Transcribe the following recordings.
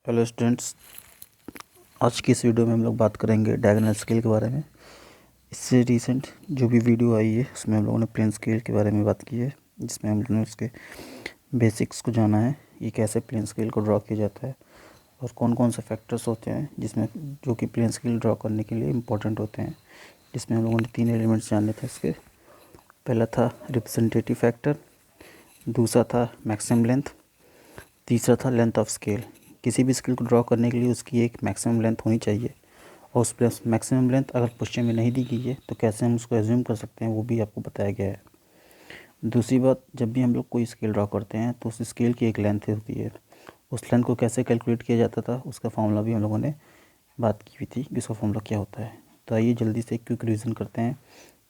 Hello students, आज की इस वीडियो में हम लोग बात करेंगे डायगोनल स्केल के बारे में। इससे रिसेंट जो भी वीडियो आई है उसमें हम लोगों ने प्लेन स्केल के बारे में बात की है, जिसमें हम लोगों ने उसके बेसिक्स को जाना है, ये कैसे प्लेन स्केल को ड्रॉ किया जाता है और कौन कौन से फैक्टर्स होते हैं जिसमें जो कि प्लेन स्केल ड्रॉ करने के लिए इम्पोर्टेंट होते हैं। जिसमें हम लोगों ने 3 एलिमेंट्स जाने थे इसके। पहला था रिप्रेजेंटेटिव फैक्टर, दूसरा था मैक्सिमम लेंथ, तीसरा था लेंथ ऑफ स्केल। किसी भी स्केल को ड्रॉ करने के लिए उसकी एक मैक्सिमम लेंथ होनी चाहिए और उस प्लस मैक्सिमम लेंथ अगर क्वेश्चन में नहीं दी गई है तो कैसे हम उसको एज्यूम कर सकते हैं वो भी आपको बताया गया है। दूसरी बात, जब भी हम लोग कोई स्केल ड्रॉ करते हैं तो उस स्केल की एक लेंथ होती है, उस लेंथ को कैसे कैलकुलेट किया जाता था उसका फॉर्मूला भी हम लोगों ने बात की हुई थी कि उसका फॉर्मूला क्या होता है। तो आइए जल्दी से क्विक रिविजन करते हैं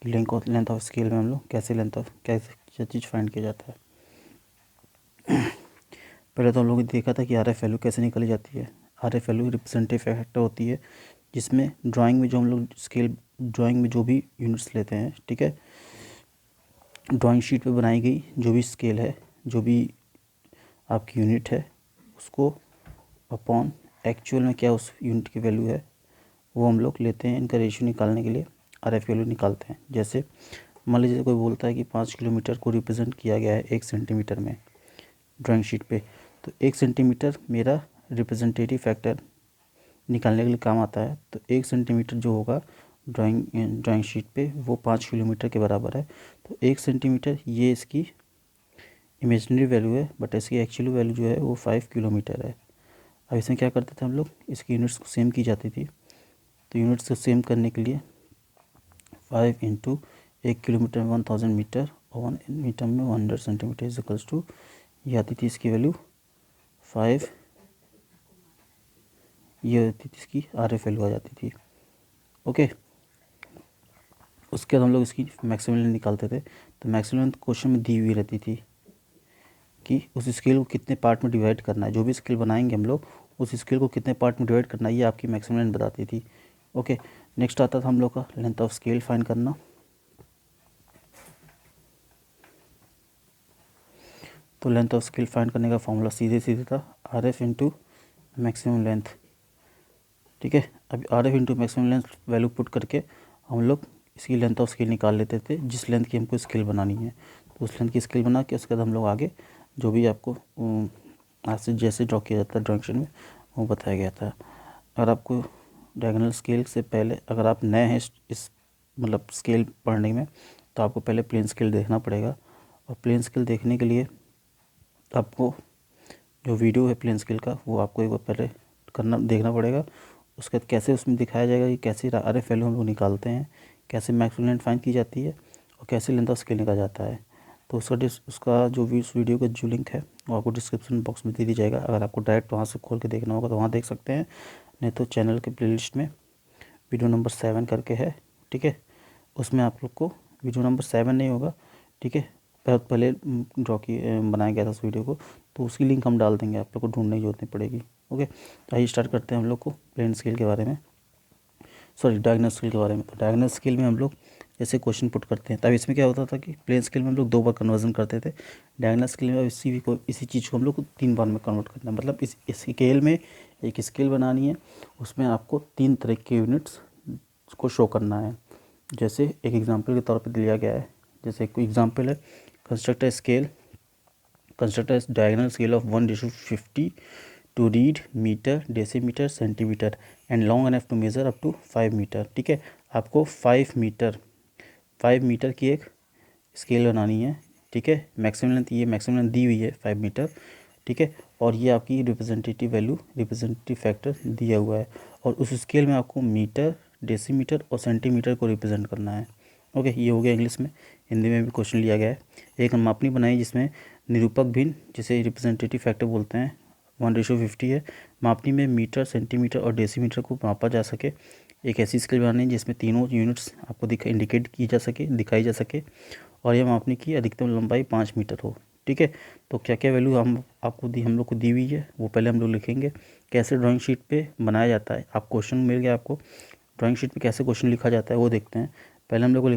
कि लेंथ ऑफ स्केल में हम लोग कैसे क्या चीज़ फाइंड किया जाता है। पहले तो हम लोगों ने देखा था कि RF वैल्यू कैसे निकाली जाती है। RF वैल्यू रिप्रेजेंटेटिव फैक्टर होती है, जिसमें ड्राइंग में जो हम लोग स्केल ड्राइंग में जो भी यूनिट्स लेते हैं, ठीक है, ड्राइंग शीट पे बनाई गई जो भी स्केल है, जो भी आपकी यूनिट है, उसको अपॉन एक्चुअल में क्या उस यूनिट की वैल्यू है वो हम लोग लेते हैं। इनका रेशियो निकालने के लिए RF वैल्यू निकालते हैं। जैसे मान लीजिए कोई बोलता है कि 5 किलोमीटर को रिप्रेजेंट किया गया है 1 सेंटीमीटर में ड्राइंग शीट पे, तो 1 सेंटीमीटर मेरा रिप्रेजेंटेटिव फैक्टर निकालने के लिए काम आता है। तो 1 सेंटीमीटर जो होगा ड्राइंग शीट पे वो 5 किलोमीटर के बराबर है। तो 1 सेंटीमीटर ये इसकी इमेजिनरी वैल्यू है, बट इसकी एक्चुअल वैल्यू जो है वो 5 किलोमीटर है। अब इसमें क्या करते थे हम लोग, इसकी यूनिट्स को सेम की जाती थी। तो यूनिट्स को सेम करने के लिए 5 इंटू 1 किलोमीटर में 1000 मीटर और 1 मीटर में 100 सेंटीमीटर इज इक्वल्स टू, ये आती थी इसकी वैल्यू 5, ये होती थी इसकी RF वैल्यू आ जाती थी। ओके, उसके बाद हम लोग इसकी मैक्सिमम लेंथ निकालते थे। तो मैक्सिमम लेंथ क्वेश्चन में दी हुई रहती थी कि उस स्केल को कितने पार्ट में डिवाइड करना है। जो भी स्केल बनाएंगे हम लोग उस स्केल को कितने पार्ट में डिवाइड करना है, ये आपकी मैक्सिमम लेंथ बताती थी। ओके, नेक्स्ट आता था हम लोग का लेंथ ऑफ स्केल फाइंड करना। तो लेंथ ऑफ स्केल फाइंड करने का फॉर्मूला सीधे सीधे था RF इंटू मैक्सिमम लेंथ। ठीक है, अभी RF into maximum length value put करके हम लोग इसकी लेंथ ऑफ स्केल निकाल लेते थे, जिस लेंथ की हमको स्केल बनानी है। तो उस लेंथ की स्केल बना के उसके बाद हम लोग आगे जो भी आपको आज से जैसे ड्रॉ किया जाता है ड्राइंग शीट में वो बताया गया था। अगर आपको डायगोनल स्केल से पहले, अगर आप नए हैं इस मतलब स्केल पढ़ने में, तो आपको पहले प्लेन स्केल देखना पड़ेगा। और प्लेन स्केल देखने के लिए आपको जो वीडियो है प्लेन स्केल का वो आपको एक बार पहले देखना पड़ेगा। उसके बाद कैसे उसमें दिखाया जाएगा कि कैसे RF वैल्यू हम लोग निकालते हैं, कैसे मैक्सिमम लेंथ फाइंड की जाती है और कैसे लेंथ ऑफ स्केल निकाला जाता है। तो उसका जो इस वीडियो का जो लिंक है वो आपको डिस्क्रिप्शन बॉक्स में दे दी जाएगा। अगर आपको डायरेक्ट वहाँ से खोल के देखना होगा तो वहाँ देख सकते हैं, नहीं तो चैनल के प्लेलिस्ट में वीडियो नंबर 7 करके है, ठीक है, उसमें आप लोग को वीडियो नंबर 7 नहीं होगा, ठीक है, बहुत पहले बनाया गया था उस वीडियो को, तो उसकी लिंक हम डाल देंगे, आप लोग को ढूंढने की जरूरत नहीं पड़ेगी। ओके, तो आइए स्टार्ट करते हैं हम लोग को प्लेन स्केल के बारे में, सॉरी डायगोनल स्केल के बारे में। तो डायगोनल स्केल में हम लोग जैसे क्वेश्चन पुट करते हैं, तब इसमें क्या होता था कि प्लेन स्केल में हम लोग 2 बार कन्वर्जन करते थे। डायगोनल स्केल में इसी चीज़ को हम लोग को 3 बार में कन्वर्ट करना है। मतलब इस स्केल में एक स्केल बनानी है, उसमें आपको 3 तरह के यूनिट्स को शो करना है। जैसे एक एग्जांपल के तौर पे दिया गया है, जैसे कोई एग्जांपल है, construct a diagonal scale of 1:50 to read metre, decimetre, centimetre and long enough to measure up to 5 metre. ठीक है, आपको 5 मीटर की एक स्केल बनानी है। ठीक है, मैक्सिमम लेंथ दी हुई है 5 मीटर। ठीक है, और ये आपकी रिप्रेजेंटेटिव फैक्टर दिया हुआ है, और उस स्केल में आपको मीटर, डेसीमीटर और सेंटीमीटर को रिप्रेजेंट करना है। ओके, ये हो गया इंग्लिश में। हिंदी में भी क्वेश्चन लिया गया है। एक मापनी बनाई जिसमें निरूपक भिन्न, जिसे रिप्रेजेंटेटिव फैक्टर बोलते हैं, 1:50 है। मापनी में मीटर, सेंटीमीटर और डेसीमीटर को मापा जा सके। एक ऐसी स्केल बनानी है जिसमें तीनों यूनिट्स आपको दिखाई जा सके, और यह मापनी की अधिकतम लंबाई 5 मीटर हो। ठीक है, तो क्या क्या वैल्यू हम लोग को दी हुई है वो पहले हम लोग लिखेंगे। कैसे ड्राइंग शीट पे बनाया जाता है, आप क्वेश्चन मिल गया आपको, ड्राइंग शीट पे कैसे क्वेश्चन लिखा जाता है वो देखते हैं। पहले हम लोग को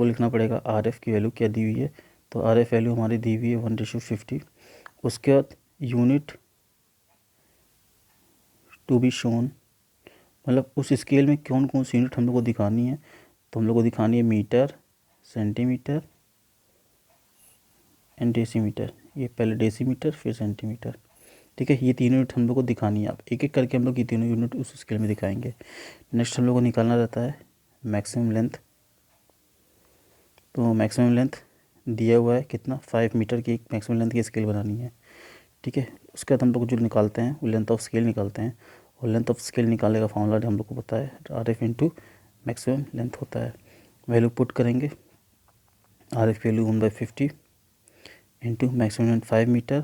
लिखना पड़ेगा RF की वैल्यू क्या दी हुई है। तो आर एफ वैल्यू हमारी दी हुई है 1:50। उसके बाद यूनिट टू बी शोन, मतलब उस स्केल में कौन कौन सी यूनिट हम लोग को दिखानी है, तो हम लोग को दिखानी है मीटर, सेंटीमीटर एंड डेसीमीटर। ये पहले डेसीमीटर फिर सेंटीमीटर, ठीक है। ये तीनों यूनिट हम लोग को दिखानी है। अब एक एक करके हम लोग ये तीनों यूनिट उस स्केल में दिखाएंगे। नेक्स्ट हम लोग को निकालना रहता है मैक्सिमम लेंथ। तो मैक्सिमम लेंथ दिया हुआ है कितना, 5 मीटर की एक मैक्सिमम लेंथ की स्केल बनानी है, ठीक है। उसके बाद हम लोग जो निकालते हैं वो लेंथ ऑफ स्केल निकालते हैं, और लेंथ ऑफ स्केल निकालने का फॉर्मूला हम लोग को पता है, R F into maximum length होता है। वैल्यू पुट करेंगे, R F value 1/50 into maximum length 5 metre.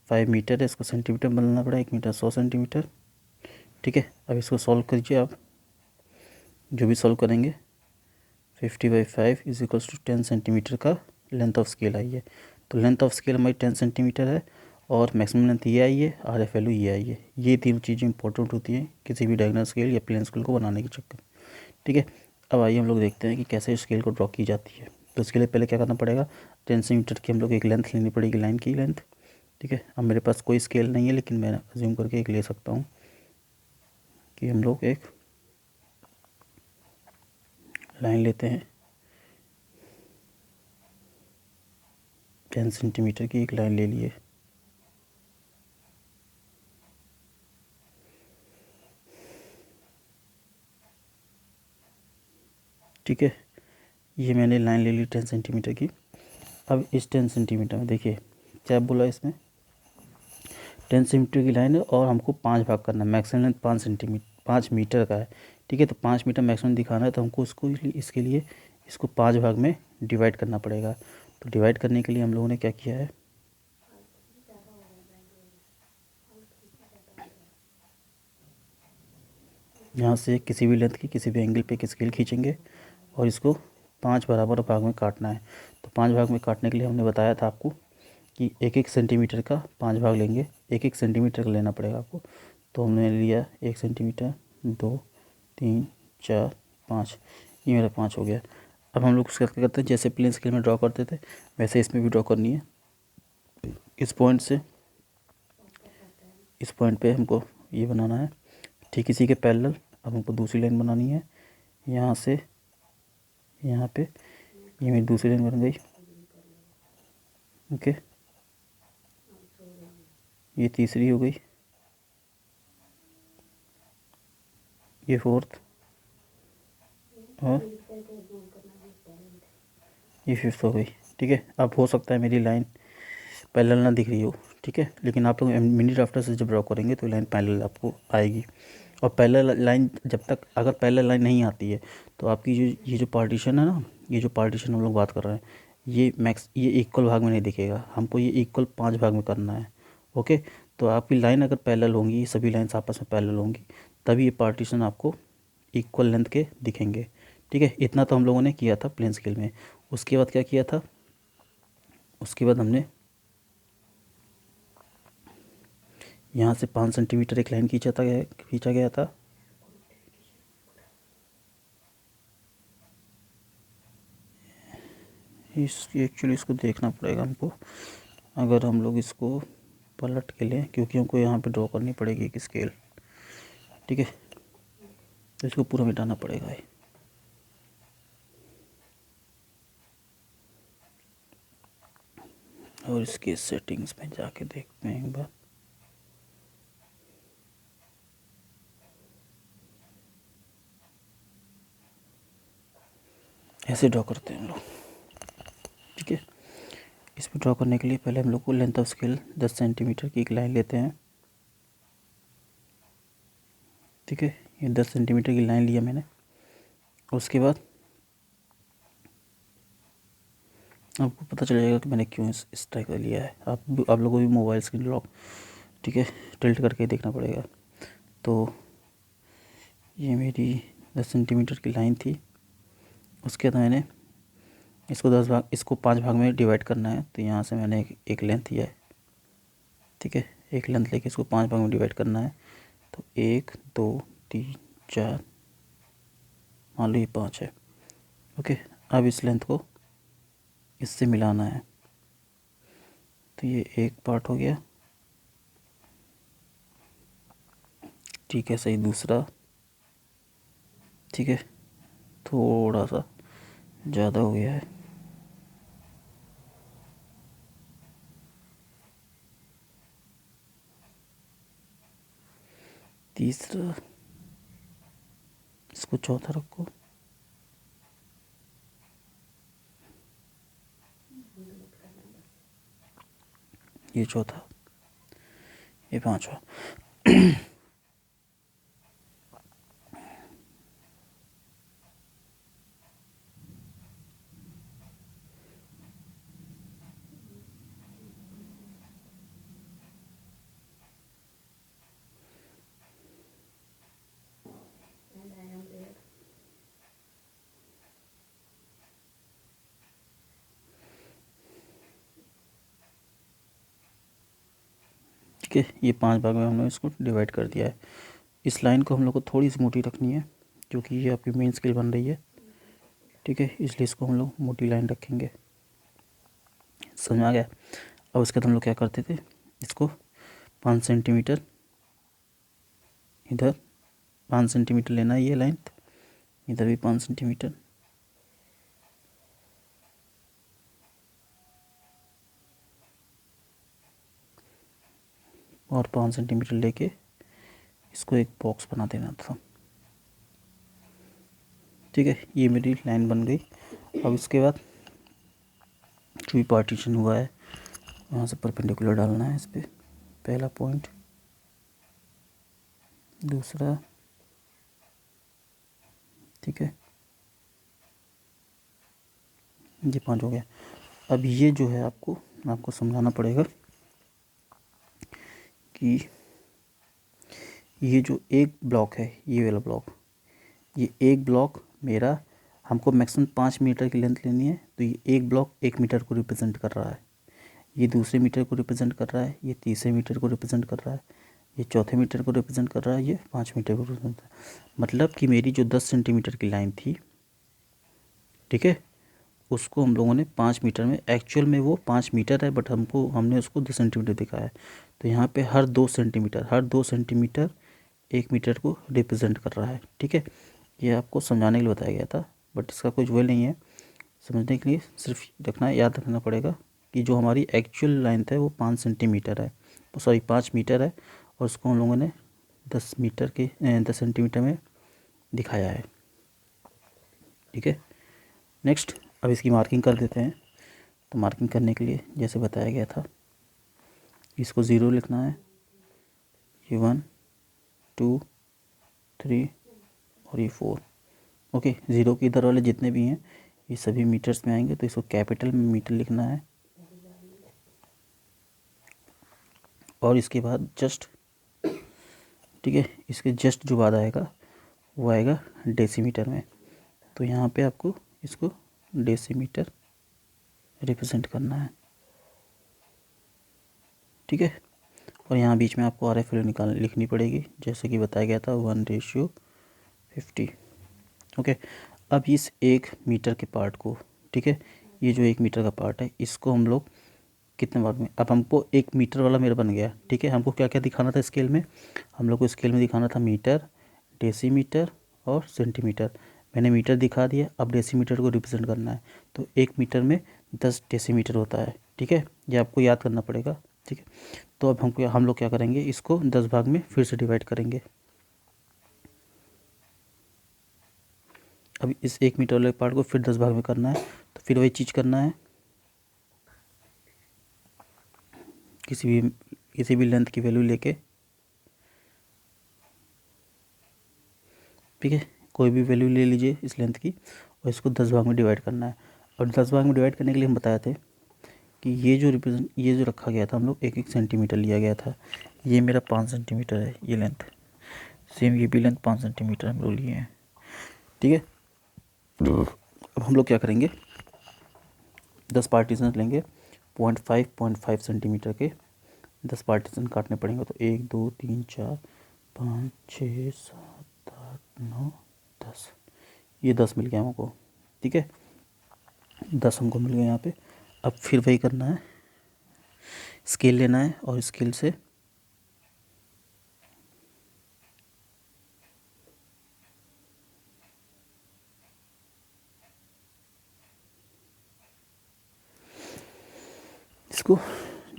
5 metre है, इसको सेंटीमीटर बदलना पड़ा, 1 मीटर 100 सेंटीमीटर, ठीक है। अब इसको सॉल्व कीजिए आप, जो भी सॉल्व करेंगे 50/5 इज इक्वल्स टू 10 सेंटीमीटर का लेंथ ऑफ स्केल आई है। तो लेंथ ऑफ स्केल हमारी 10 सेंटीमीटर है, और मैक्सिमम लेंथ ये आई है, आर एफ वैल्यू ये आई है। ये तीनों चीज़ें इंपॉर्टेंट होती हैं किसी भी डायगोनल स्केल या प्लेन स्केल को बनाने के चक्कर, ठीक है। अब आइए हम लोग देखते हैं कि कैसे स्केल को ड्रॉ की जाती है। तो उसके लिए पहले क्या करना पड़ेगा, 10 सेंटीमीटर की हम लोग एक लेंथ लेनी पड़ेगी, लाइन की लेंथ, ठीक है। अब मेरे पास कोई स्केल नहीं है, लेकिन मैं अज्यूम करके एक ले सकता हूँ कि हम लोग एक लाइन लेते हैं, 10 सेंटीमीटर की एक लाइन ले लिए, ठीक है। ये मैंने लाइन ले ली 10 सेंटीमीटर की। अब इस 10 सेंटीमीटर में देखिए क्या बोला इसमें, 10 सेंटीमीटर की लाइन है और हमको 5 भाग करना है। मैक्सिमम लेंथ 5 मीटर का है, ठीक है। तो 5 मीटर मैक्सिमम दिखाना है, तो हमको उसको इसके लिए इसको 5 भाग में डिवाइड करना पड़ेगा। तो डिवाइड करने के लिए हम लोगों ने क्या किया है, यहाँ से किसी भी लेंथ की किसी भी एंगल पे एक स्केल खींचेंगे और इसको 5 बराबर भाग में काटना है। तो 5 भाग में काटने के लिए हमने बताया था आपको कि एक एक सेंटीमीटर का 5 भाग लेंगे, एक एक सेंटीमीटर का लेना पड़ेगा आपको। तो हमने लिया 1 सेंटीमीटर, 2, 3, 4, 5, ये मेरा 5 हो गया। अब हम लोग उसका क्या करते हैं, जैसे प्लेन स्केल में ड्रॉ करते थे वैसे इसमें भी ड्रॉ करनी है। इस पॉइंट से इस पॉइंट पे हमको ये बनाना है, ठीक इसी के पैरेलल। अब हमको दूसरी लाइन बनानी है, यहाँ से यहाँ पे, ये मेरी दूसरी लाइन बन गई, ओके। ये तीसरी हो गई, ये फोर्थ, और ये फिफ्थ हो गई, ठीक है। अब हो सकता है मेरी लाइन पैरेलल ना दिख रही हो, ठीक है, लेकिन आप लोग मिनी ड्राफ्टर से जब ड्रॉ करेंगे तो लाइन पैरेलल आपको आएगी। और पैरेलल लाइन जब तक अगर पैरेलल लाइन नहीं आती है तो आपकी ये जो पार्टीशन है ना, ये जो पार्टीशन हम लोग बात कर रहे हैं, ये इक्वल भाग में नहीं दिखेगा, हमको ये इक्वल 5 भाग में करना है, ओके। तो आपकी लाइन अगर पैरेलल होंगी, सभी लाइन्स आपस में पैरेलल होंगी, तभी ये पार्टीशन आपको इक्वल लेंथ के दिखेंगे, ठीक है। इतना तो हम लोगों ने किया था प्लेन स्केल में। उसके बाद क्या किया था, उसके बाद हमने यहाँ से 5 सेंटीमीटर एक लाइन खींचा गया था, एक्चुअली इसको देखना पड़ेगा हमको, अगर हम लोग इसको पलट के लें, क्योंकि हमको यहाँ पे ड्रॉ करनी पड़ेगी एक स्केल, ठीक है। तो इसको पूरा मिटाना पड़ेगा ये, और इसके सेटिंग्स में जाके देखते हैं एक बार। ऐसे ड्रॉ करते हैं हम लोग, ठीक है। इस पर ड्रॉ करने के लिए पहले हम लोग को लेंथ ऑफ स्केल 10 सेंटीमीटर की एक लाइन लेते हैं, ठीक है। ये 10 सेंटीमीटर की लाइन लिया मैंने। उसके बाद आपको पता चल जाएगा कि मैंने क्यों इस टाइप का लिया है। आप लोगों को भी मोबाइल स्क्रीन लॉक, ठीक है, टिल्ट करके देखना पड़ेगा। तो ये मेरी 10 सेंटीमीटर की लाइन थी। उसके बाद मैंने इसको 5 भाग में डिवाइड करना है, तो यहाँ से मैंने एक लेंथ लिया है, ठीक है। एक लेंथ लेके इसको 5 भाग में डिवाइड करना है। तो 1, 2, 3, 4, मान लो ये 5 है, ओके। अब इस लेंथ को इससे मिलाना है, तो ये एक पार्ट हो गया, ठीक है, सही। दूसरा, ठीक है, थोड़ा सा ज़्यादा हो गया है। तीसरा, इसको चौथा रखो, ये चौथा, ये पांचवा। ठीक है, ये 5 भाग में हमने इसको डिवाइड कर दिया है। इस लाइन को हम लोग को थोड़ी सी मोटी रखनी है क्योंकि ये आपकी मेन स्केल बन रही है, ठीक है, इसलिए इसको हम लोग मोटी लाइन रखेंगे। समझ में आ गया। अब उसके बाद हम लोग क्या करते थे, इसको 5 सेंटीमीटर, इधर 5 सेंटीमीटर लेना है, ये लेंथ, इधर भी 5 सेंटीमीटर, और 5 सेंटीमीटर लेके इसको एक बॉक्स बना देना था। ठीक है, ये मेरी लाइन बन गई। अब इसके बाद जो भी पार्टीशन हुआ है यहाँ से परपेंडिकुलर डालना है इस पर, पहला पॉइंट, दूसरा, ठीक है, ये 5 हो गया। अब ये जो है आपको समझाना पड़ेगा कि ये जो एक ब्लॉक है, ये वाला ब्लॉक, ये एक ब्लॉक मेरा, हमको मैक्सिमम 5 मीटर की लेंथ लेनी है, तो ये एक ब्लॉक 1 मीटर को रिप्रेजेंट कर रहा है, ये दूसरे मीटर को रिप्रेजेंट कर रहा है, ये तीसरे मीटर को रिप्रेजेंट कर रहा है, ये चौथे मीटर को रिप्रेजेंट कर रहा है, ये 5 मीटर को रिप्रेजेंट कर रहा है। मतलब कि मेरी जो 10 सेंटीमीटर की लाइन थी, ठीक है, उसको हम लोगों ने 5 मीटर में, एक्चुअल में वो 5 मीटर है बट हमने उसको 10 सेंटीमीटर दिखाया है। तो यहाँ पे हर 2 सेंटीमीटर 1 मीटर को रिप्रेजेंट कर रहा है। ठीक है, ये आपको समझाने के लिए बताया गया था बट इसका कुछ वो नहीं है, समझने के लिए सिर्फ रखना, याद रखना पड़ेगा कि जो हमारी एक्चुअल लेंथ है वो 5 सेंटीमीटर है, सॉरी 5 मीटर है, और उसको हम लोगों ने 10 सेंटीमीटर में दिखाया है। ठीक है, नेक्स्ट, अब इसकी मार्किंग कर देते हैं। तो मार्किंग करने के लिए जैसे बताया गया था, इसको 0 लिखना है, ये 1 2 3 और ये 4। ओके, 0 के इधर वाले जितने भी हैं ये सभी मीटर्स में आएंगे, तो इसको कैपिटल में मीटर लिखना है, और इसके बाद जस्ट, ठीक है, इसके जस्ट जो बाद आएगा वो आएगा डेसीमीटर में। तो यहाँ पे आपको इसको डेसीमीटर रिप्रेजेंट करना है। ठीक है, और यहाँ बीच में आपको RF वैल्यू लिखनी पड़ेगी, जैसे कि बताया गया था 1:50। ओके, अब इस 1 मीटर के पार्ट को, ठीक है, ये जो 1 मीटर का पार्ट है इसको हम लोग कितने भाग में, अब हमको 1 मीटर वाला मेरा बन गया। ठीक है, हमको क्या क्या दिखाना था स्केल में, हम लोग को स्केल में दिखाना था मीटर, डेसीमीटर और सेंटीमीटर। मैंने मीटर दिखा दिया, अब डेसीमीटर को रिप्रेजेंट करना है, तो 1 मीटर में 10 डेसीमीटर होता है। ठीक है, ये आपको याद करना पड़ेगा। ठीक है, तो अब हम लोग क्या करेंगे, इसको 10 भाग में फिर से डिवाइड करेंगे। अब इस 1 मीटर वाले पार्ट को फिर 10 भाग में करना है, तो फिर वही चीज़ करना है, किसी भी लेंथ की वैल्यू लेके, ठीक है, कोई भी वैल्यू ले लीजिए इस लेंथ की, और इसको 10 भाग में डिवाइड करना है। और 10 भाग में डिवाइड करने के लिए हम बताए थे कि ये जो रखा गया था, हम लोग 1 सेंटीमीटर लिया गया था, ये मेरा 5 सेंटीमीटर है ये लेंथ, सेम ये भी लेंथ 5 सेंटीमीटर हम लोग लिए हैं। ठीक है, अब हम लोग क्या करेंगे, 10 पार्टीशन लेंगे, 0.5 सेंटीमीटर के 10 पार्टीशन काटने पड़ेंगे। तो 1 2 3 4 5 6 7 8 9 10, ये 10 मिल गया हमको। ठीक है, 10 हमको मिल गया यहाँ पे। अब फिर वही करना है, स्केल लेना है और स्केल से इसको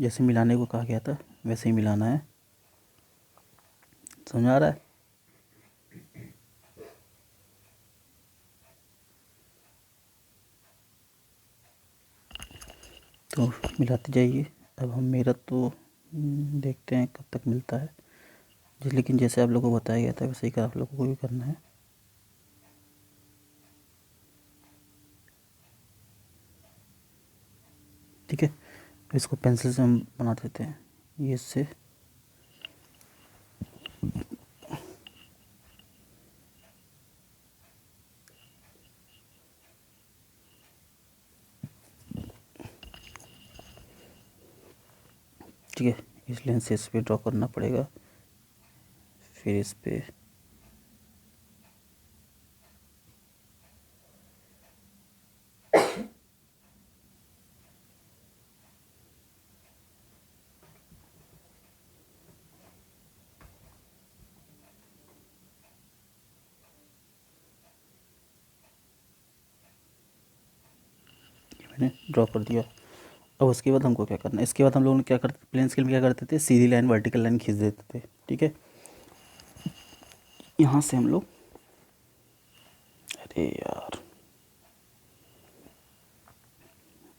जैसे मिलाने को कहा गया था वैसे ही मिलाना है। समझ आ रहा है? तो मिलाते जाइए। अब हम मेरा तो देखते हैं कब तक मिलता है। लेकिन जैसे आप लोगों को बताया गया था वैसे ही आप लोगों को भी करना है। ठीक है, इसको पेंसिल से हम बना देते हैं ये इससे। ठीक है, इस लेंस से इस पर ड्रॉ करना पड़ेगा, फिर इस पे मैंने ड्रॉ कर दिया। अब उसके बाद हमको क्या करना है, इसके बाद हम लोगों ने क्या करते प्लेन स्केल में क्या करते थे, सीधी लाइन वर्टिकल लाइन खींच देते थे। ठीक है, यहाँ से हम लोग, अरे यार,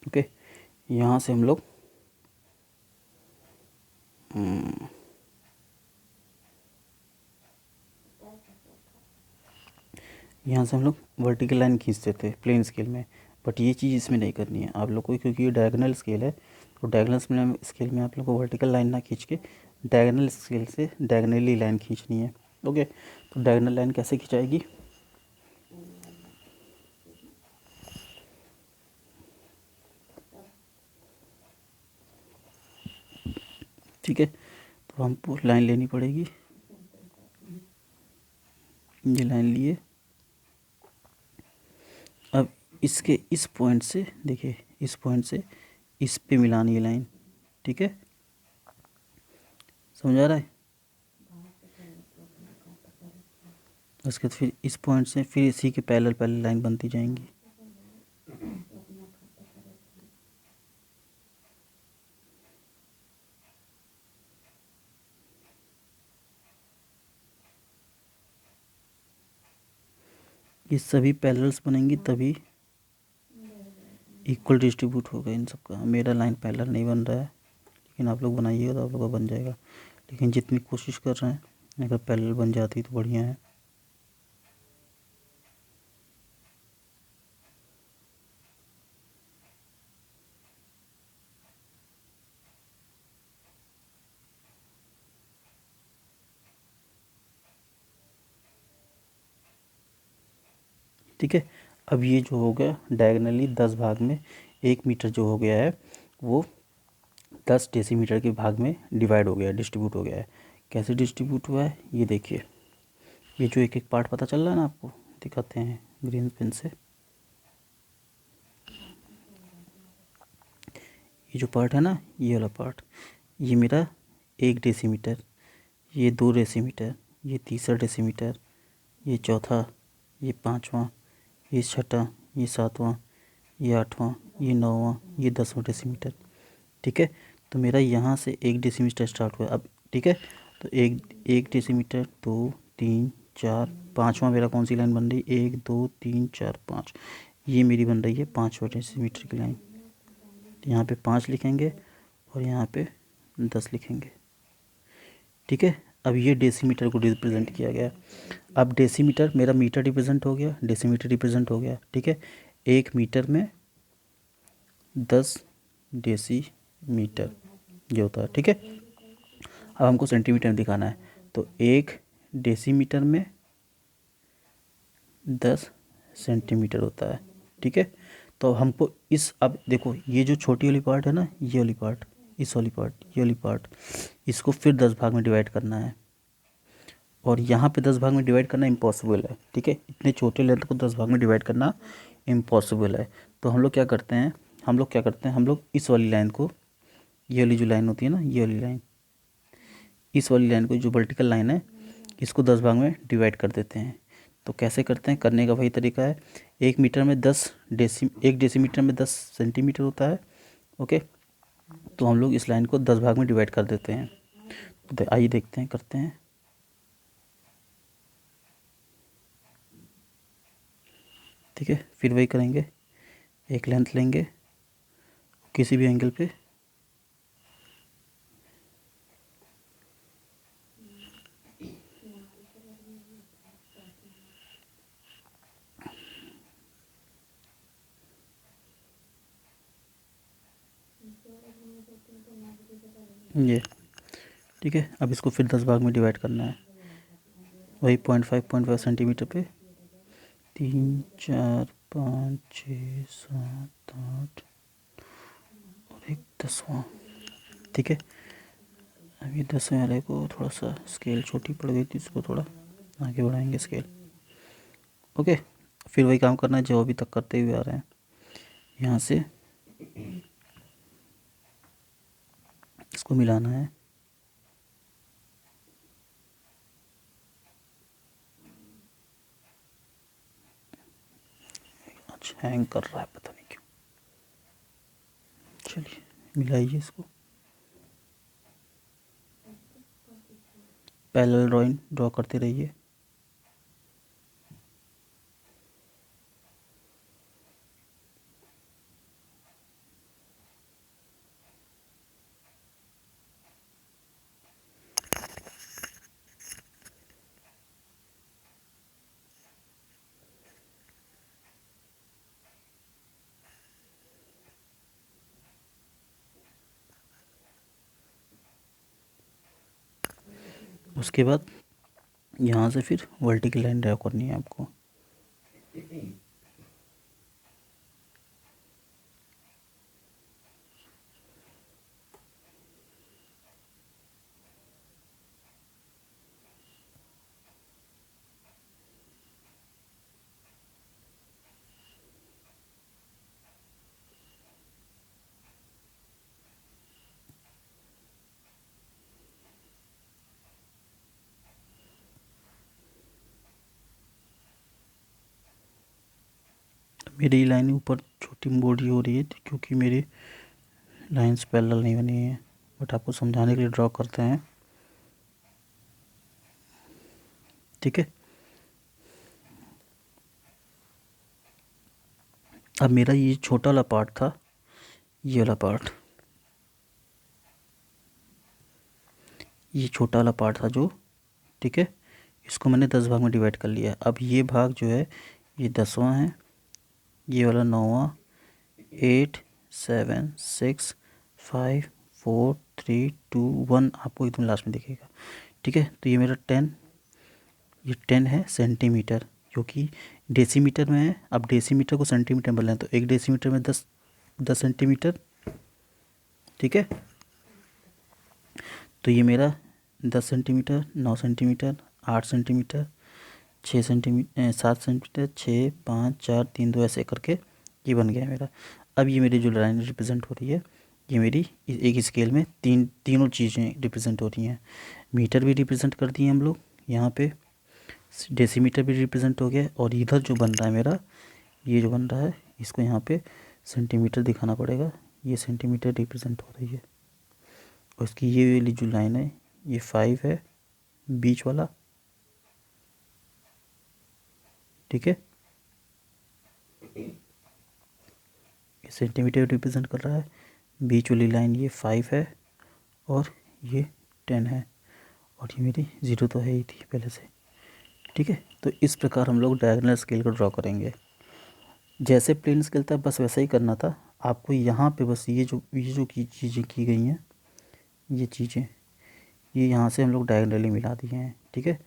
ओके, यहाँ से हम लोग यहाँ से हम लोग वर्टिकल लाइन खींचते थे प्लेन स्केल में। बट ये चीज़ इसमें नहीं करनी है आप लोग को, क्योंकि ये डायगोनल स्केल है। तो डायगोनल स्केल में आप लोग को वर्टिकल लाइन ना खींच के डायगोनल स्केल से डायगोनली लाइन खींचनी है। ओके, तो डायगोनल लाइन कैसे खिंचाएगी, ठीक है, तो हमको लाइन लेनी पड़ेगी। ये लाइन लिए, अब इसके इस पॉइंट से देखिए, इस पॉइंट से इस पे मिलानी है लाइन। ठीक है, समझ आ रहा है? उसके बाद फिर इस पॉइंट से फिर इसी के पैरेलल पैरेलल लाइन बनती जाएंगी। ये सभी पैरेलल्स बनेंगी तभी इक्वल डिस्ट्रीब्यूट होगा इन सब का। मेरा लाइन पैरेलल नहीं बन रहा है, लेकिन आप लोग बनाइएगा तो आप लोग का बन जाएगा। लेकिन जितनी कोशिश कर रहे हैं, अगर पैरेलल बन जाती तो बढ़िया है। ठीक है, अब ये जो हो गया डायगनली 10 भाग में 1 मीटर जो हो गया है वो 10 डेसीमीटर के भाग में डिवाइड हो गया है, डिस्ट्रीब्यूट हो गया है। कैसे डिस्ट्रीब्यूट हुआ है ये देखिए, ये जो एक एक पार्ट पता चल रहा है ना आपको, दिखाते हैं ग्रीन पेन से। ये जो पार्ट है ना, ये वाला पार्ट, ये मेरा 1 डेसीमीटर, ये 2 डेसीमीटर, ये तीसरा डेसीमीटर, ये चौथा, ये पाँचवा, ये छठा, ये सातवां, ये आठवां, ये नौवां, ये 10वां डेसीमीटर। ठीक है, तो मेरा यहाँ से 1 डेसीमीटर स्टार्ट हुआ अब। ठीक है, तो एक डेसीमीटर, 2, 3, 4, पाँचवा मेरा कौन सी लाइन बन रही है, 1, 2, 3, 4, 5, ये मेरी बन रही है 5वां डेसीमीटर की लाइन। तो यहाँ पे 5 लिखेंगे और यहाँ पे 10 लिखेंगे। ठीक है, अब ये डेसीमीटर को रिप्रेजेंट किया गया। अब डेसीमीटर मेरा मीटर रिप्रेजेंट हो गया, डेसीमीटर रिप्रेजेंट हो गया। ठीक है, 1 मीटर में 10 डेसीमीटर ये होता है। ठीक है, अब हमको सेंटीमीटर में दिखाना है, तो 1 डेसीमीटर में 10 सेंटीमीटर होता है। ठीक है, तो हमको इस, अब देखो ये जो छोटी वाली पार्ट है ना, ये वाली पार्ट, इस वाली पार्ट, ये वाली पार्ट, इसको फिर 10 भाग में डिवाइड करना है। और यहाँ पे 10 भाग में डिवाइड करना इम्पॉसिबल है। ठीक है, इतने छोटे लेंथ को 10 भाग में डिवाइड करना इम्पॉसिबल है। तो हम लोग क्या करते हैं, हम लोग इस वाली लाइन को ये वाली जो लाइन होती है ना, ये वाली लाइन, इस वाली लाइन को, जो वर्टिकल लाइन है, इसको 10 भाग में डिवाइड कर देते हैं। तो कैसे करते हैं, करने का वही तरीका है। 1 मीटर में 1 डेसीमीटर में 10 सेंटीमीटर होता है। ओके, तो हम लोग इस लाइन को 10 भाग में डिवाइड कर देते हैं। तो आइए देखते हैं, करते हैं। ठीक है, फिर वही करेंगे, एक लेंथ लेंगे किसी भी एंगल पे, ये ठीक है। अब इसको फिर 10 भाग में डिवाइड करना है, वही 0.5 सेंटीमीटर पे, 3 4 5 6 7 8 और एक 10वां। ठीक है, अब ये 10वें वाले को थोड़ा सा स्केल छोटी पड़ गई थी, इसको थोड़ा आगे बढ़ाएंगे स्केल। ओके, फिर वही काम करना है जो अभी तक करते हुए आ रहे हैं। यहाँ से इसको मिलाना है। अच्छा, हैंग कर रहा है, पता नहीं क्यों। चलिए मिलाइए इसको। पैरेलल ड्राइंग ड्रॉ करते रहिए। उसके बाद यहाँ से फिर वर्टिकल लाइन ड्रा करनी है आपको। मेरी लाइन ऊपर छोटी मोटी हो रही है क्योंकि मेरी लाइंस पैरेलल नहीं बनी है, बट आपको समझाने के लिए ड्रॉ करते हैं। ठीक है, अब मेरा ये छोटा वाला पार्ट था, ये वाला पार्ट, ये छोटा वाला पार्ट था जो, ठीक है, इसको मैंने 10 भाग में डिवाइड कर लिया। अब ये भाग जो है ये 10वां है, ये वाला 9वां, 8 7 6 5 4 3 2 1 आपको एकदम लास्ट में दिखेगा। ठीक है, तो ये मेरा 10, ये 10 है सेंटीमीटर, क्योंकि डेसीमीटर में है। अब डेसीमीटर को सेंटीमीटर में बदलें तो 1 डेसीमीटर में 10 सेंटीमीटर। ठीक है, तो ये मेरा 10 centimetre, 9 centimetre, 8 centimetre, 6 centimetre, 7 centimetre, 6 5 4 3 2 ऐसे करके ये बन गया मेरा। अब ये मेरी जो लाइन रिप्रेजेंट हो रही है, ये मेरी एक स्केल में तीनों चीज़ें रिप्रेजेंट हो रही हैं। मीटर भी रिप्रेजेंट कर दिए हम लोग यहाँ पे, डेसीमीटर भी रिप्रेजेंट हो गया, और इधर जो बन रहा है मेरा, ये जो बन रहा है, इसको यहाँ पे सेंटीमीटर दिखाना पड़ेगा। ये सेंटीमीटर रिप्रेजेंट हो रही है, और इसकी ये वाली जो लाइन है ये 5 है, बीच वाला। ठीक है, ये सेंटीमीटर रिप्रेजेंट कर रहा है, बीच वाली लाइन ये 5 है, और ये 10 है, और ये मेरी 0 तो है ही थी पहले से। ठीक है, तो इस प्रकार हम लोग डायगोनल स्केल को ड्रॉ करेंगे। जैसे प्लेन स्केल था बस वैसा ही करना था आपको। यहाँ पे बस ये जो चीज़ें की गई हैं, ये चीज़ें, ये यहाँ से हम लोग डायगोनली मिला दिए हैं। ठीक है,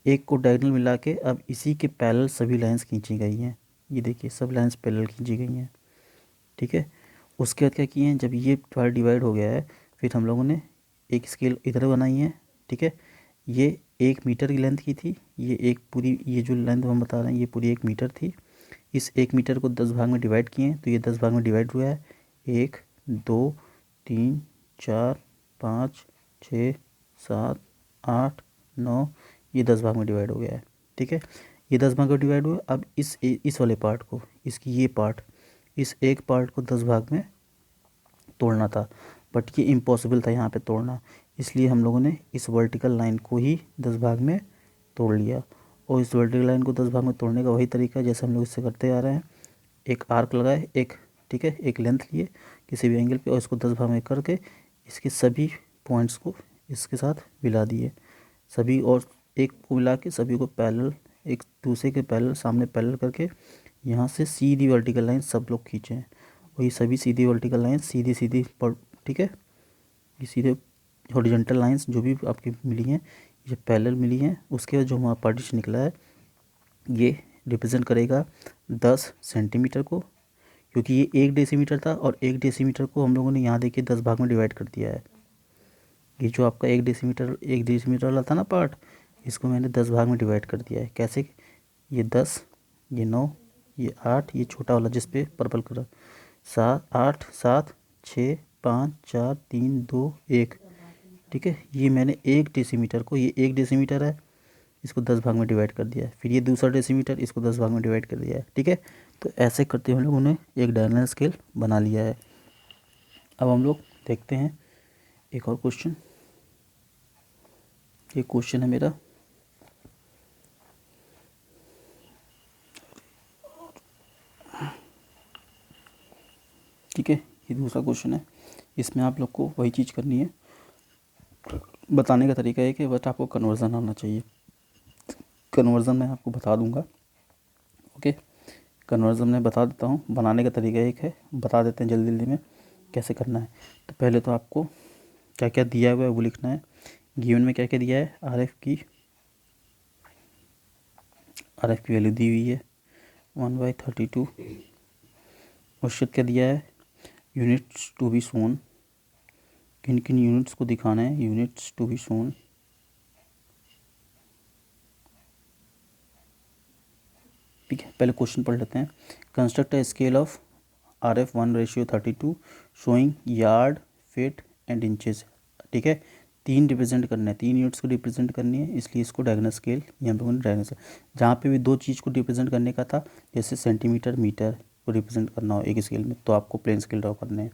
एक को डायगोनल मिला के अब इसी के पैरेलल सभी लाइंस खींची गई हैं। ये देखिए सब लाइंस पैरेलल खींची गई हैं। ठीक है, उसके बाद क्या किए हैं, जब ये पार्ट डिवाइड हो गया है, फिर हम लोगों ने एक स्केल इधर बनाई है। ठीक है, ये 1 मीटर की लेंथ की थी, ये एक पूरी, ये जो लेंथ हम बता रहे हैं ये पूरी 1 मीटर थी। इस 1 मीटर को 10 भाग में डिवाइड किए हैं, तो ये 10 भाग में डिवाइड हुआ है, 1 2 3 4 5 6 7 8 9, ये 10 भाग में डिवाइड हो गया है। ठीक है, ये 10 भाग में डिवाइड हुआ। अब इस वाले पार्ट को, इसकी ये पार्ट, इस एक पार्ट को 10 भाग में तोड़ना था, बट ये इम्पॉसिबल था यहाँ पे तोड़ना, इसलिए हम लोगों ने इस वर्टिकल लाइन को ही 10 भाग में तोड़ लिया। और इस वर्टिकल लाइन को 10 भाग में तोड़ने का वही तरीका है जैसे हम लोग इससे करते आ रहे हैं। एक आर्क लगाए, एक, ठीक है, एक लेंथ लिए किसी भी एंगल पे और इसको 10 भाग में करके इसके सभी पॉइंट्स को इसके साथ मिला दिए सभी, और एक को मिला के सभी को पैरेलल, एक दूसरे के पैरेलल, सामने पैरेलल करके यहाँ से सीधी वर्टिकल लाइन सब लोग खींचे हैं। और ये सभी सीधी वर्टिकल लाइन सीधी सीधी पर, ठीक है, ये सीधे हॉरिजॉन्टल लाइंस जो भी आपकी मिली हैं, ये पैरेलल मिली हैं। उसके बाद जो हमारा पार्टीशन निकला है ये रिप्रेजेंट करेगा 10 सेंटीमीटर को, क्योंकि ये 1 डेसीमीटर था और 1 डेसीमीटर को हम लोगों ने यहाँ देखिए 10 भाग में डिवाइड कर दिया है। ये जो आपका 1 डेसीमीटर वाला था ना पार्ट, इसको मैंने 10 भाग में डिवाइड कर दिया है। कैसे? ये 10, ये 9, ये 8, ये छोटा वाला जिस पे पर्पल कलर, 7 8 7 6 5 4 3 2 1। ठीक है, ये मैंने 1 डेसीमीटर को, ये 1 डेसीमीटर है, इसको 10 भाग में डिवाइड कर दिया है। फिर ये दूसरा डेसीमीटर, इसको 10 भाग में डिवाइड कर दिया है। ठीक है, तो ऐसे करते हुए हम लोगों ने एक डायगोनल स्केल बना लिया है। अब हम लोग देखते हैं एक और क्वेश्चन। ये क्वेश्चन है मेरा, ठीक है, ये दूसरा क्वेश्चन है। इसमें आप लोग को वही चीज़ करनी है, बताने का तरीका है कि बस आपको कन्वर्ज़न आना चाहिए। कन्वर्ज़न मैं आपको बता दूंगा, ओके, कन्वर्ज़न मैं बता देता हूँ। बनाने का तरीका एक है, बता देते हैं जल्दी जल्दी में कैसे करना है। तो पहले तो आपको क्या क्या दिया हुआ है वो लिखना है। गिवन में क्या क्या दिया है, RF की वैल्यू दी हुई है 1/32। क्वेश्चन क्या दिया है, यूनिट्स टू बी शोन, किन किन यूनिट्स को दिखाना है, यूनिट्स टू बी शोन। ठीक है, पहले क्वेश्चन पढ़ लेते हैं। Construct a scale of RF 1:32 showing yard, feet and inches. ठीक है, 3 रिप्रेजेंट करना है, 3 यूनिट्स को रिप्रेजेंट करनी है, इसलिए इसको डायगोनल स्केल, यहाँ पे डायगोनल स्केल, जहाँ पे भी 2 चीज़ को रिप्रेजेंट करने का था, जैसे सेंटीमीटर मीटर को रिप्रेजेंट करना हो एक स्केल में, तो आपको प्लेन स्केल ड्रॉ करने हैं।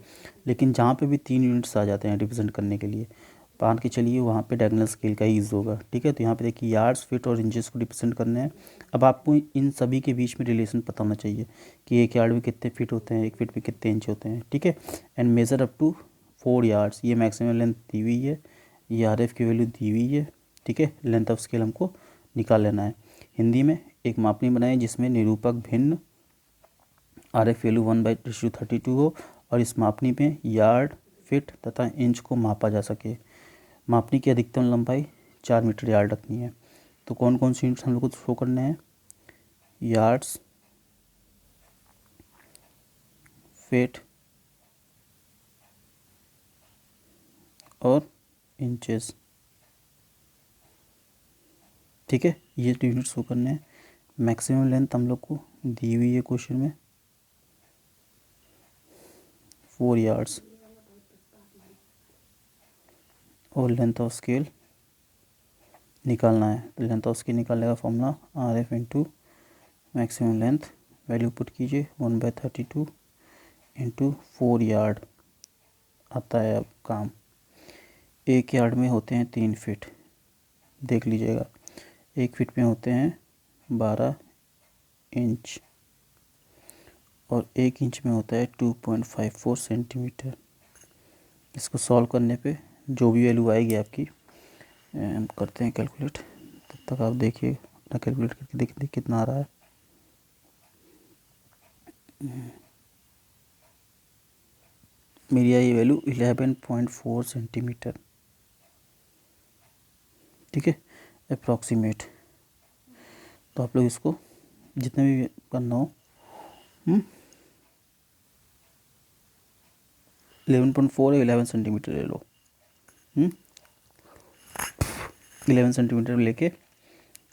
लेकिन जहाँ पे भी 3 यूनिट्स आ जाते हैं रिप्रेजेंट करने के लिए, मान के चलिए वहाँ पे डायगोनल स्केल का ही यूज़ होगा। ठीक है, तो यहाँ पे देखिए यार्ड्स, फीट और इंचेस को रिप्रेजेंट करने हैं। अब आपको इन सभी के बीच में रिलेशन पता होना चाहिए कि एक यार्ड में कितने फीट होते हैं, एक फीट में कितने इंच होते हैं। ठीक है, and measure up to 4 yards, ये मैक्सिमम लेंथ दी हुई है, ये RF की वैल्यू दी हुई है। ठीक है, लेंथ ऑफ स्केल हमको निकाल लेना है। हिंदी में एक मापनी बनाए जिसमें निरूपक भिन्न RF वैल्यू 1/32 हो और इस मापनी में यार्ड, फीट तथा इंच को मापा जा सके। मापनी की अधिकतम लंबाई 4 मीटर यार्ड रखनी है। तो कौन कौन सी यूनिट्स हम लोग को शो करने हैं, यार्ड्स, फीट और इंचेस। ठीक है, ये तो यूनिट शो करने हैं। मैक्सिमम लेंथ हम लोग को दी हुई है क्वेश्चन में 4 यार्ड्स, और लेंथ ऑफ स्केल निकालना है। तो लेंथ ऑफ स्केल निकालने का formula RF into maximum length, value put कीजिए 1/32 इंटू 4 यार्ड आता है। अब काम, एक यार्ड में होते हैं 3 फीट, देख लीजिएगा, एक फीट में होते हैं 12 इंच और 1 इंच में होता है 2.54 सेंटीमीटर। इसको सॉल्व करने पे जो भी वैल्यू आएगी आपकी, हम करते हैं कैलकुलेट, तब तक आप देखिए अपना कैलकुलेट करके देखिए कितना आ रहा है। मेरी आई वैल्यू 11.4 सेंटीमीटर। ठीक है, अप्रॉक्सीमेट। तो आप लोग इसको जितने भी करना हो 11.4 या 11 सेंटीमीटर ले लो। 11 सेंटीमीटर लेके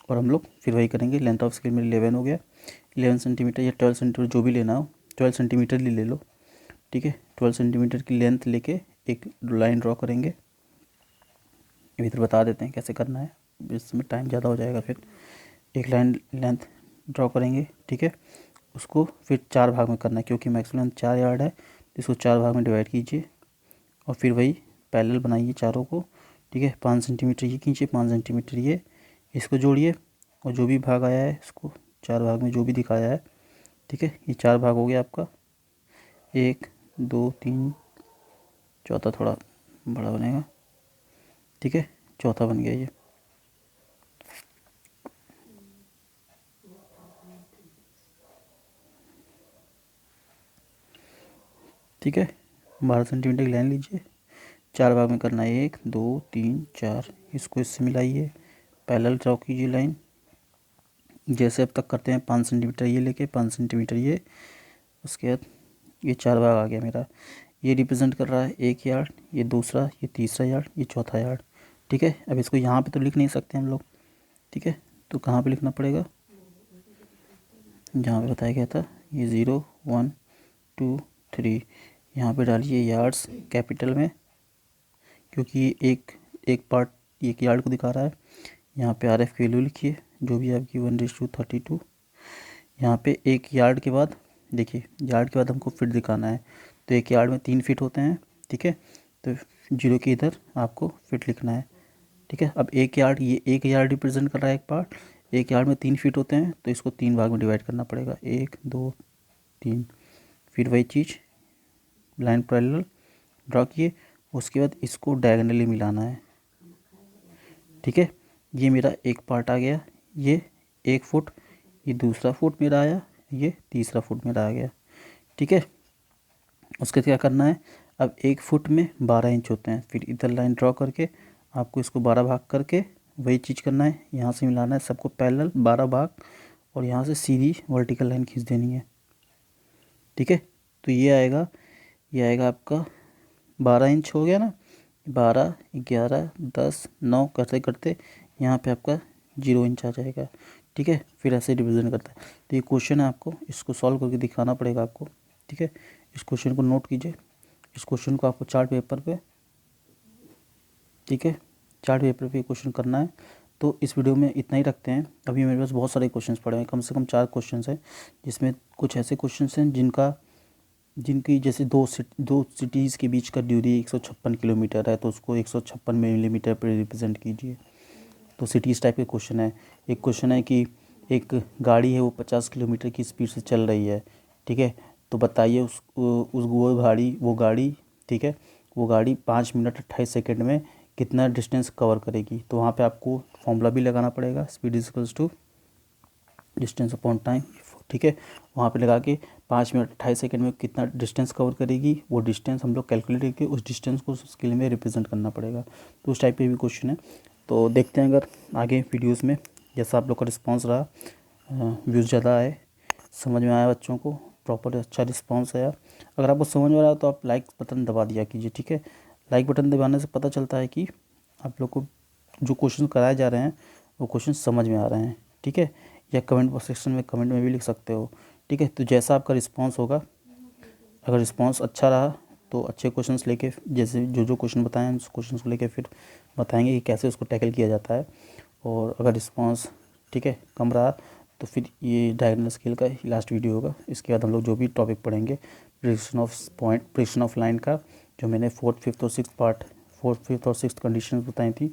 और हम लोग फिर वही करेंगे। लेंथ ऑफ स्केल में 11 हो गया, 11 सेंटीमीटर या 12 सेंटीमीटर जो भी लेना हो, 12 सेंटीमीटर ही ले लो। ठीक है, 12 सेंटीमीटर की लेंथ लेके एक लाइन ड्रॉ करेंगे, इधर बता देते हैं कैसे करना है, इसमें टाइम ज़्यादा हो जाएगा। फिर एक लाइन लेंथ ड्रॉ करेंगे, ठीक है। उसको फिर 4 भाग में करना है, क्योंकि मैक्सिमम लेंथ 4 यार्ड है, तो इसको 4 भाग में डिवाइड कीजिए और फिर वही पैरेलल बनाइए चारों को, ठीक है। 5 सेंटीमीटर ये खींचिए, 5 सेंटीमीटर ये, इसको जोड़िए और जो भी भाग आया है इसको 4 भाग में जो भी दिखाया है, ठीक है। ये 4 भाग हो गया आपका, 1 2 3, चौथा थोड़ा बड़ा बनेगा, ठीक है, चौथा बन गया ये। ठीक है, 12 सेंटीमीटर की लाइन लीजिए, 4 भाग में करना है, 1 2 3 4, इसको इससे मिलाइए, पैरेलल ड्रॉ कीजिए लाइन, जैसे अब तक करते हैं। 5 सेंटीमीटर ये लेके 5 सेंटीमीटर ये, उसके बाद ये 4 भाग आ गया मेरा। ये रिप्रेजेंट कर रहा है 1 यार्ड, ये दूसरा, ये तीसरा यार्ड, ये चौथा यार्ड, ठीक है। अब इसको यहाँ पे तो लिख नहीं सकते हम लोग, ठीक है, तो कहाँ पे लिखना पड़ेगा, जहाँ पे बताया गया था, ये 0 1 2 3, यहाँ पे डालिए यार्ड्स कैपिटल में, क्योंकि ये एक पार्ट एक यार्ड को दिखा रहा है। यहाँ पे RF की वैल्यू लिखिए, जो भी आपकी 1:32। यहाँ पे एक यार्ड के बाद देखिए, यार्ड के बाद हमको फिट दिखाना है, तो एक यार्ड में 3 फीट होते हैं, ठीक है। तो 0 के इधर आपको फिट लिखना है, ठीक है। अब एक यार्ड, ये एक यार्ड रिप्रेजेंट कर रहा है एक पार्ट, एक यार्ड में 3 फीट होते हैं, तो इसको 3 भाग में डिवाइड करना पड़ेगा, 1 2 3। फिर वही चीज़ लाइन पैरेलल ड्रॉ किए, उसके बाद इसको डायगोनली मिलाना है, ठीक है। ये मेरा एक पार्ट आ गया, ये 1 फुट, ये दूसरा फुट मेरा आया, ये तीसरा फुट मेरा आ गया, ठीक है। उसके बाद क्या करना है, अब 1 फुट में 12 इंच होते हैं, फिर इधर लाइन ड्रॉ करके आपको इसको 12 भाग करके वही चीज़ करना है, यहाँ से मिलाना है सबको पैरेलल 12 भाग, और यहाँ से सीधी वर्टिकल लाइन खींच देनी है, ठीक है। तो ये आएगा आपका 12 इंच हो गया ना, 12 11 10 9 करते करते यहाँ पे आपका 0 इंच आ जाएगा, ठीक है। फिर ऐसे डिवीज़न करता है। तो ये क्वेश्चन है, आपको इसको सॉल्व करके दिखाना पड़ेगा आपको, ठीक है। इस क्वेश्चन को नोट कीजिए, इस क्वेश्चन को आपको चार्ट पेपर पे, ठीक है, चार्ट पेपर पे क्वेश्चन करना है। तो इस वीडियो में इतना ही रखते हैं। अभी मेरे पास बहुत सारे क्वेश्चंस पड़े हैं, कम से कम 4 क्वेश्चंस हैं, जिसमें कुछ ऐसे क्वेश्चंस हैं जिनकी जैसे दो सिटीज़ के बीच का दूरी 156 किलोमीटर है, तो उसको 156 मिलीमीटर पर रिप्रेजेंट कीजिए। तो सिटीज़ टाइप के क्वेश्चन है। एक क्वेश्चन है कि एक गाड़ी है, वो 50 किलोमीटर की स्पीड से चल रही है, ठीक है, तो बताइए वो गाड़ी, ठीक है, वो गाड़ी 5 मिनट 28 सेकेंड में कितना डिस्टेंस कवर करेगी। तो वहाँ पे आपको फॉर्मूला भी लगाना पड़ेगा, speed is equals to distance upon time, ठीक है। वहाँ पे लगा के 5 मिनट 28 सेकेंड में कितना डिस्टेंस कवर करेगी, वो डिस्टेंस हम लोग कैलकुलेट करके उस डिस्टेंस को उस स्केल में रिप्रेजेंट करना पड़ेगा। तो उस टाइप के भी क्वेश्चन है। तो देखते हैं अगर आगे वीडियोस में जैसा आप लोग का रिस्पांस रहा, व्यूज़ ज़्यादा आए, समझ में आया, बच्चों को प्रॉपर अच्छा रिस्पांस आया। अगर आपको समझ में आ रहा तो आप लाइक बटन दबा दिया कीजिए, ठीक है। लाइक बटन दबाने से पता चलता है कि आप लोग को जो क्वेश्चन कराए जा रहे हैं वो क्वेश्चन समझ में आ रहे हैं, ठीक है। या कमेंट सेक्शन में कमेंट में भी लिख सकते हो, ठीक है। तो जैसा आपका रिस्पांस होगा, अगर रिस्पांस अच्छा रहा तो अच्छे क्वेश्चंस लेके, जैसे जो क्वेश्चन बताएं उस क्वेश्चंस को लेके फिर बताएंगे कि कैसे उसको टैकल किया जाता है। और अगर रिस्पांस, ठीक है, कम रहा तो फिर ये डायगोनल स्केल का लास्ट वीडियो होगा। इसके बाद हम लोग जो भी टॉपिक पढ़ेंगे, prediction of point, prediction of line का, जो मैंने 4th 5th और 6th कंडीशन बताई थी,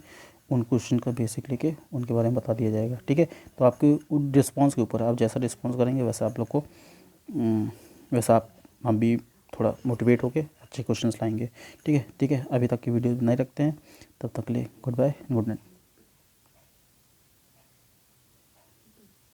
उन क्वेश्चन का बेसिक लेके उनके बारे में बता दिया जाएगा, ठीक है। तो आपके रिस्पांस के ऊपर, आप जैसा रिस्पांस करेंगे वैसा आप लोग को वैसा हम भी थोड़ा मोटिवेट होके अच्छे क्वेश्चंस लाएंगे, ठीक है। अभी तक की वीडियो नहीं रखते हैं, तब तक के लिए गुड बाय, गुड नाइट।